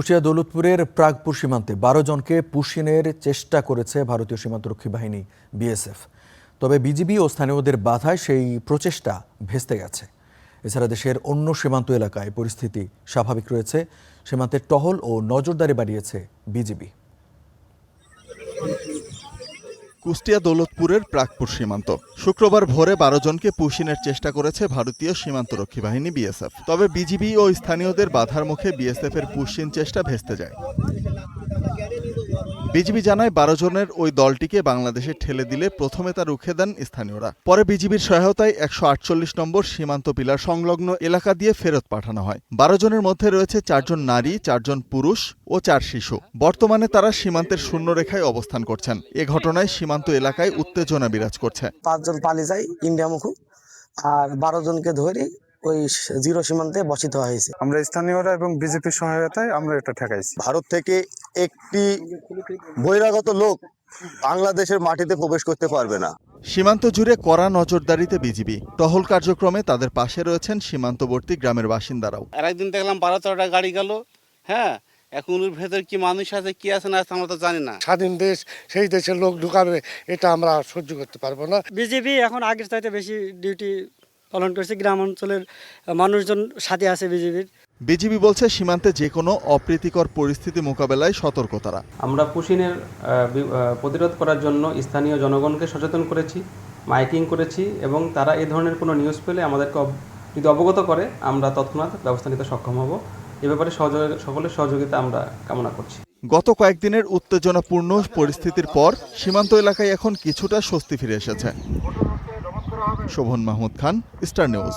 কুষ্টিয়া দৌলতপুরের প্রাগপুর সীমান্তে 12 জনকে পুশিনের চেষ্টা করেছে ভারতীয় সীমান্তরক্ষী বাহিনী বিএসএফ। তবে বিজিবি ও স্থানীয়দের বাধায় সেই প্রচেষ্টা ভেস্তে গেছে। এছাড়া দেশের অন্য সীমান্ত এলাকায় পরিস্থিতি স্বাভাবিক রয়েছে। সীমান্তের টহল ও নজরদারি বাড়িয়েছে বিজিবি। কুষ্টিয়া দৌলতপুরের প্রাগপুর সীমান্ত শুক্রবার ভোরে 12 জনকে পুশিনের চেষ্টা করেছে ভারতীয় সীমান্তরক্ষী বাহিনী বিএসএফ। তবে বিজিবি ও স্থানীয়দের বাধার মুখে বিএসএফ এর পুশিন চেষ্টা ভেস্তে যায়। বিজিবি জানায় 12 জনের ওই দলটিকে বাংলাদেশে ঠেলে দিলে প্রথমে তা রুখে দেন স্থানীয়রা। পরে বিজিবির সহায়তায় 148 নম্বর সীমান্ত পিলার সংলগ্ন এলাকা দিয়ে ফেরত পাঠানো হয়। 12 জনের মধ্যে রয়েছে 4 জন নারী, 4 জন পুরুষ ও 4 শিশু। বর্তমানে তারা সীমান্তের শূন্যরেখায় অবস্থান করছেন। এ ঘটনায় সীমান্ত এলাকায় উত্তেজনা বিরাজ করছে। 5 জন পালিয়ে যায় ইন্ডিয়ামুখী, আর 12 জনকে ধরে ওই জিরো সীমান্তে বসিত হয়েছে। আমরা স্থানীয়রা এবং বিজেপির সহায়তায় আমরা এটা ঠেকাইছি। ভারত থেকে একটি বহিরাগত লোক বাংলাদেশের মাটিতে প্রবেশ করতে পারবে না। সীমান্ত জুড়ে কড়া নজরদারিতে বিজিবি। টহল কার্যক্রমে তাদের পাশে রয়েছেন সীমান্তবর্তী গ্রামের বাসিন্দারাও। আর একদিন দেখলাম 12-13টা গাড়ি গেল। হ্যাঁ, এখন ওর ভেতর কি মানুষ আছে, কি আছে না আছে আমরা তো জানি না। স্বাধীন দেশ, সেই দেশের লোক ঢুকাবে, এটা আমরা সহ্য করতে পারবো না। বিজেপি এখন আগের চাইতে বেশি ডিউটি পালন করছে। গ্রাম অঞ্চলের মানুষজন সাথে আছে বিজেপির। বিজিবি বলছে সীমান্তে যে কোনো অপ্রীতিকর পরিস্থিতি মোকাবেলায় সতর্ক তারা। আমরা পুশিনের প্রতিরোধ করার জন্য স্থানীয় জনগণকে সচেতন করেছি, মাইকিং করেছি এবং তারা এই ধরনের কোনো নিউজ পেলে আমাদেরকে যদি অবগত করে আমরা তৎক্ষণাৎ ব্যবস্থা নিতে সক্ষম হব। এ ব্যাপারে সকলের সহযোগিতা আমরা কামনা করছি। গত কয়েকদিনের উত্তেজনাপূর্ণ পরিস্থিতির পর সীমান্ত এলাকায় এখন কিছুটা স্বস্তি ফিরে এসেছে। শোভন মাহমুদ খান, স্টার নিউজ।